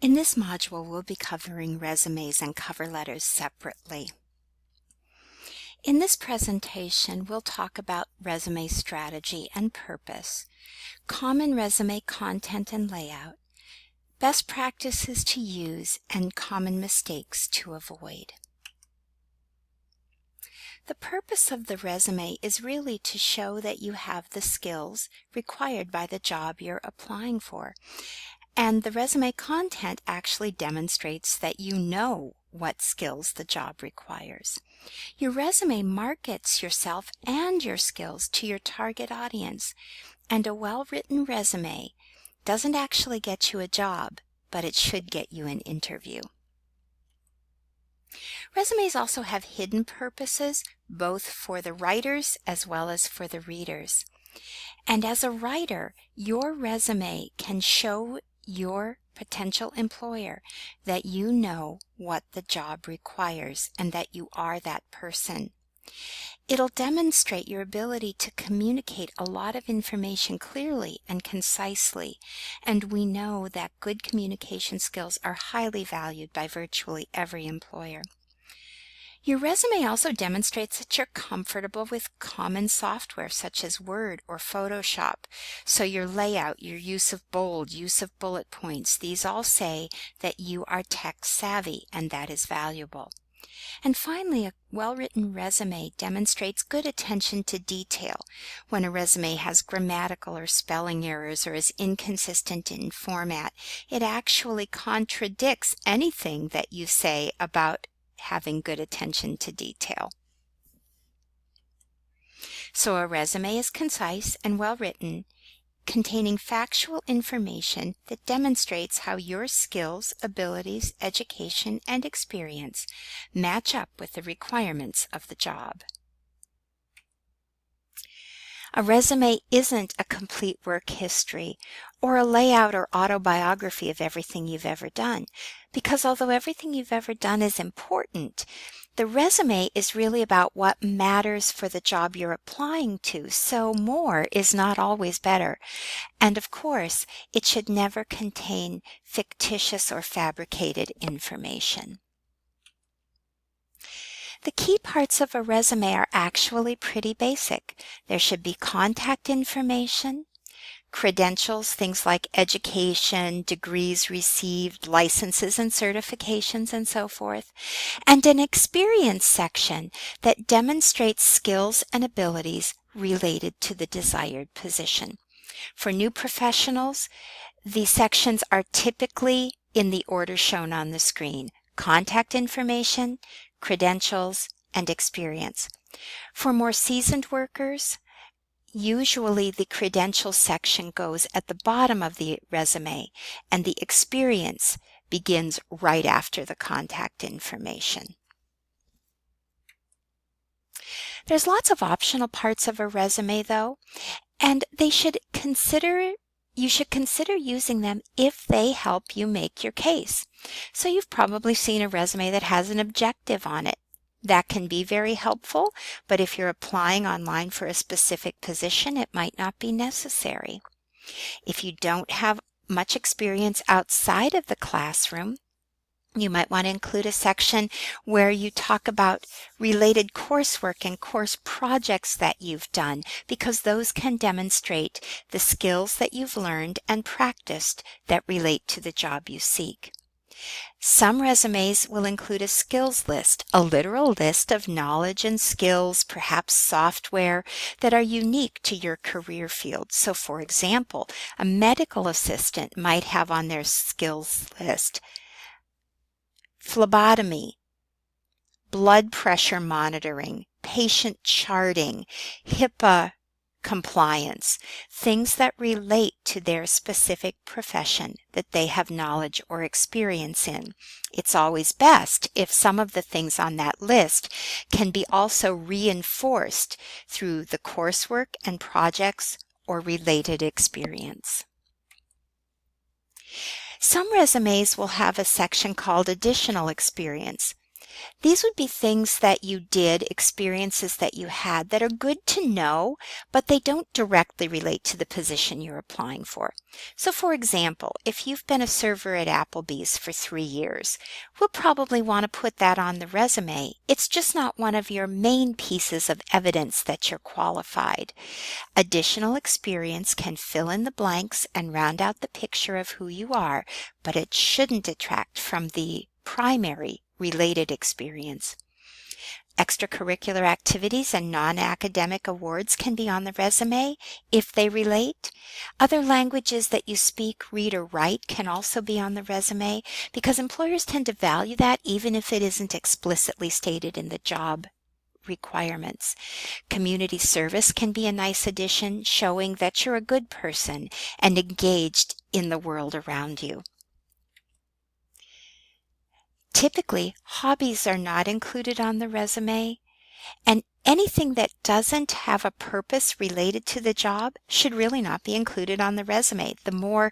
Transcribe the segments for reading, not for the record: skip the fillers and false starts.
In this module, we'll be covering resumes and cover letters separately. In this presentation, we'll talk about resume strategy and purpose, common resume content and layout, best practices to use, and common mistakes to avoid. The purpose of the resume is really to show that you have the skills required by the job you're applying for. And the resume content actually demonstrates that you know what skills the job requires. Your resume markets yourself and your skills to your target audience, and a well-written resume doesn't actually get you a job, but it should get you an interview. Resumes also have hidden purposes, both for the writers as well as for the readers. And as a writer, your resume can show your potential employer that you know what the job requires and that you are that person. It'll demonstrate your ability to communicate a lot of information clearly and concisely, and we know that good communication skills are highly valued by virtually every employer. Your resume also demonstrates that you're comfortable with common software such as Word or Photoshop. So your layout, your use of bold, use of bullet points, these all say that you are tech savvy, and that is valuable. And finally, a well-written resume demonstrates good attention to detail. When a resume has grammatical or spelling errors or is inconsistent in format, it actually contradicts anything that you say about having good attention to detail. So a resume is concise and well written, containing factual information that demonstrates how your skills, abilities, education, and experience match up with the requirements of the job. A resume isn't a complete work history or a layout or autobiography of everything you've ever done, because although everything you've ever done is important, the resume is really about what matters for the job you're applying to, so more is not always better. And of course, it should never contain fictitious or fabricated information. The key parts of a resume are actually pretty basic. There should be contact information, credentials, things like education, degrees received, licenses and certifications, and so forth, and an experience section that demonstrates skills and abilities related to the desired position. For new professionals, the sections are typically in the order shown on the screen: contact information, credentials, and experience. For more seasoned workers, usually the credentials section goes at the bottom of the resume, and the experience begins right after the contact information. There's lots of optional parts of a resume, though, and you should consider using them if they help you make your case. So you've probably seen a resume that has an objective on it. That can be very helpful, but if you're applying online for a specific position, it might not be necessary. If you don't have much experience outside of the classroom, you might want to include a section where you talk about related coursework and course projects that you've done, because those can demonstrate the skills that you've learned and practiced that relate to the job you seek. Some resumes will include a skills list, a literal list of knowledge and skills, perhaps software, that are unique to your career field. So, for example, a medical assistant might have on their skills list phlebotomy, blood pressure monitoring, patient charting, HIPAA compliance, things that relate to their specific profession that they have knowledge or experience in. It's always best if some of the things on that list can be also reinforced through the coursework and projects or related experience. Some resumes will have a section called Additional Experience. These would be things that you did, experiences that you had that are good to know, but they don't directly relate to the position you're applying for. So for example, if you've been a server at Applebee's for 3 years, we'll probably want to put that on the resume. It's just not one of your main pieces of evidence that you're qualified. Additional experience can fill in the blanks and round out the picture of who you are, but it shouldn't detract from the primary related experience. Extracurricular activities and non-academic awards can be on the resume if they relate. Other languages that you speak, read, or write can also be on the resume because employers tend to value that even if it isn't explicitly stated in the job requirements. Community service can be a nice addition, showing that you're a good person and engaged in the world around you. Typically, hobbies are not included on the resume, and anything that doesn't have a purpose related to the job should really not be included on the resume. The more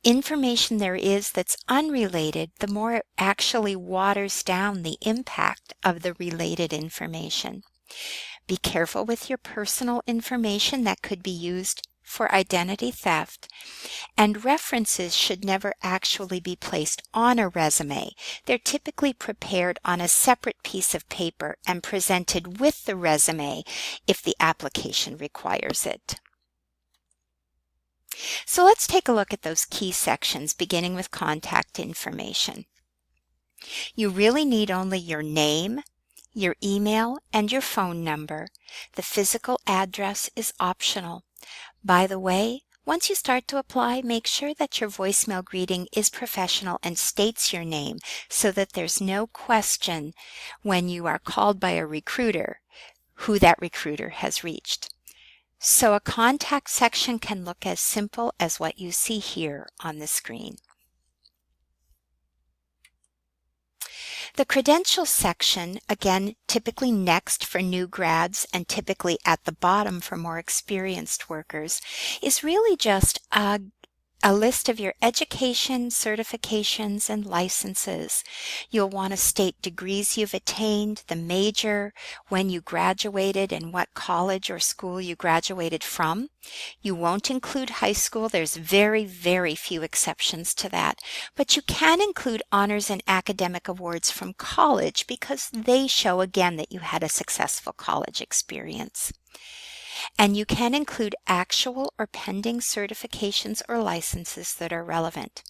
information there is that's unrelated, the more it actually waters down the impact of the related information. Be careful with your personal information that could be used for identity theft, and references should never actually be placed on a resume. They're typically prepared on a separate piece of paper and presented with the resume if the application requires it. So let's take a look at those key sections, beginning with contact information. You really need only your name, your email, and your phone number. The physical address is optional. By the way, once you start to apply, make sure that your voicemail greeting is professional and states your name so that there's no question when you are called by a recruiter who that recruiter has reached. So a contact section can look as simple as what you see here on the screen. The credentials section, again, typically next for new grads and typically at the bottom for more experienced workers, is really just a list of your education, certifications, and licenses. You'll want to state degrees you've attained, the major, when you graduated, and what college or school you graduated from. You won't include high school. There's very, very few exceptions to that. But you can include honors and academic awards from college because they show again that you had a successful college experience. And you can include actual or pending certifications or licenses that are relevant.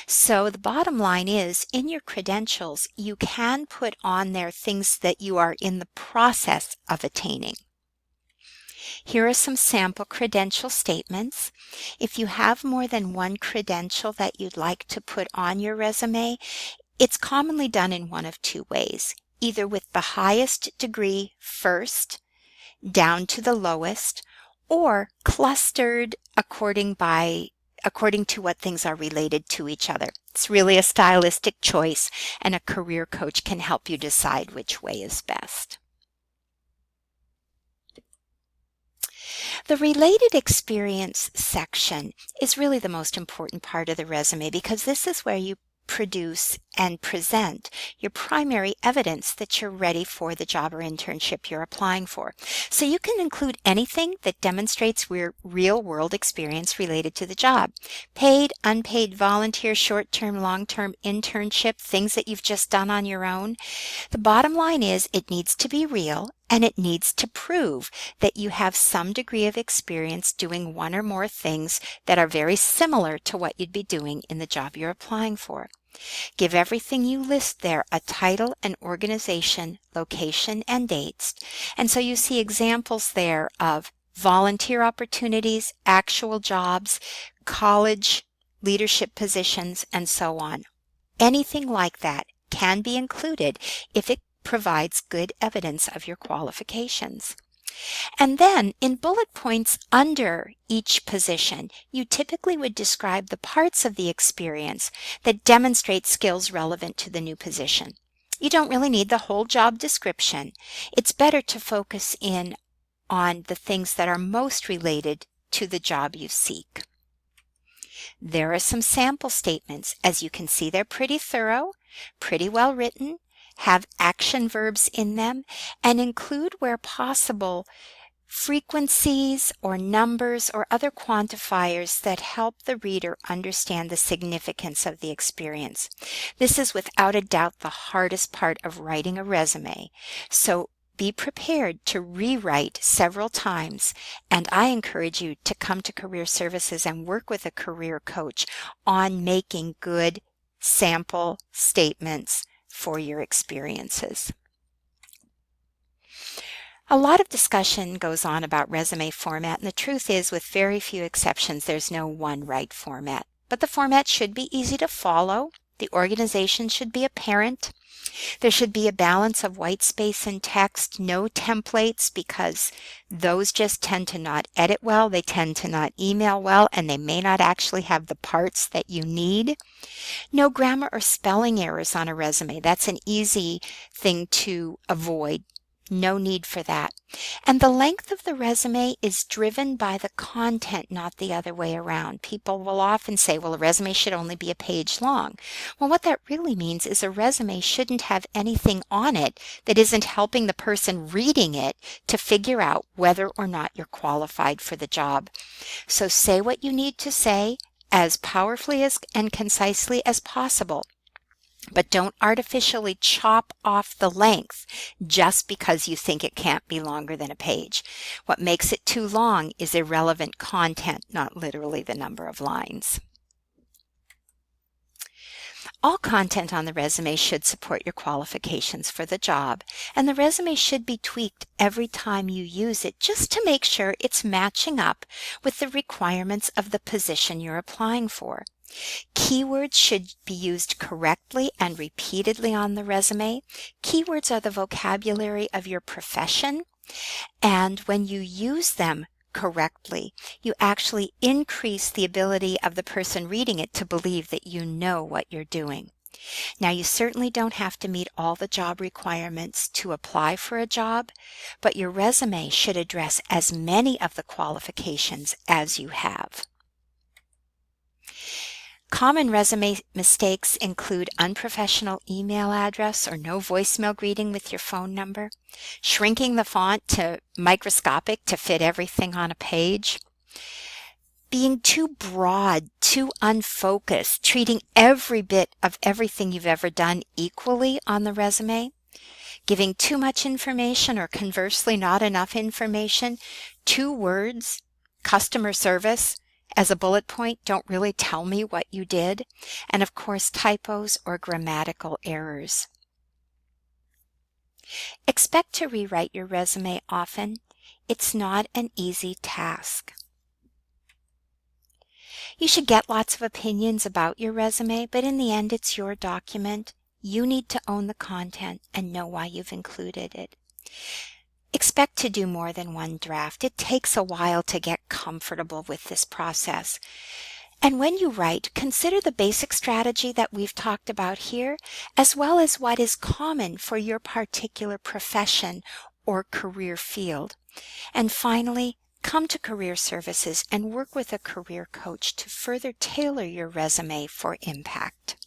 So the bottom line is, in your credentials, you can put on there things that you are in the process of attaining. Here are some sample credential statements. If you have more than one credential that you'd like to put on your resume, it's commonly done in one of two ways, either with the highest degree first, down to the lowest, or clustered according to what things are related to each other. It's really a stylistic choice, and a career coach can help you decide which way is best. The related experience section is really the most important part of the resume because this is where you produce and present your primary evidence that you're ready for the job or internship you're applying for. So you can include anything that demonstrates real-world experience related to the job. Paid, unpaid, volunteer, short-term, long-term internship, things that you've just done on your own. The bottom line is it needs to be real and it needs to prove that you have some degree of experience doing one or more things that are very similar to what you'd be doing in the job you're applying for. Give everything you list there a title, an organization, location, and dates. And so you see examples there of volunteer opportunities, actual jobs, college leadership positions, and so on. Anything like that can be included if it provides good evidence of your qualifications. And then in bullet points under each position, you typically would describe the parts of the experience that demonstrate skills relevant to the new position. You don't really need the whole job description. It's better to focus in on the things that are most related to the job you seek. There are some sample statements. As you can see, they're pretty thorough, pretty well written, have action verbs in them, and include where possible frequencies or numbers or other quantifiers that help the reader understand the significance of the experience. This is without a doubt the hardest part of writing a resume, so be prepared to rewrite several times, and I encourage you to come to Career Services and work with a career coach on making good sample statements for your experiences. A lot of discussion goes on about resume format, and the truth is, with very few exceptions, there's no one right format. But the format should be easy to follow. The organization should be apparent. There should be a balance of white space and text, no templates, because those just tend to not edit well, they tend to not email well, and they may not actually have the parts that you need. No grammar or spelling errors on a resume. That's an easy thing to avoid. No need for that. And the length of the resume is driven by the content, not the other way around. People will often say, well, a resume should only be a page long. Well, what that really means is a resume shouldn't have anything on it that isn't helping the person reading it to figure out whether or not you're qualified for the job. So say what you need to say as powerfully and concisely as possible. But don't artificially chop off the length just because you think it can't be longer than a page. What makes it too long is irrelevant content, not literally the number of lines. All content on the resume should support your qualifications for the job, and the resume should be tweaked every time you use it just to make sure it's matching up with the requirements of the position you're applying for. Keywords should be used correctly and repeatedly on the resume. Keywords are the vocabulary of your profession, and when you use them correctly, you actually increase the ability of the person reading it to believe that you know what you're doing. Now, you certainly don't have to meet all the job requirements to apply for a job, but your resume should address as many of the qualifications as you have. Common resume mistakes include unprofessional email address or no voicemail greeting with your phone number, shrinking the font to microscopic to fit everything on a page, being too broad, too unfocused, treating every bit of everything you've ever done equally on the resume, giving too much information or conversely not enough information, 2 words, customer service, as a bullet point don't really tell me what you did, and of course typos or grammatical errors. Expect to rewrite your resume often. It's not an easy task. You should get lots of opinions about your resume, but in the end it's your document. You need to own the content and know why you've included it. Expect to do more than one draft. It takes a while to get comfortable with this process. And when you write, consider the basic strategy that we've talked about here, as well as what is common for your particular profession or career field. And finally, come to Career Services and work with a career coach to further tailor your resume for impact.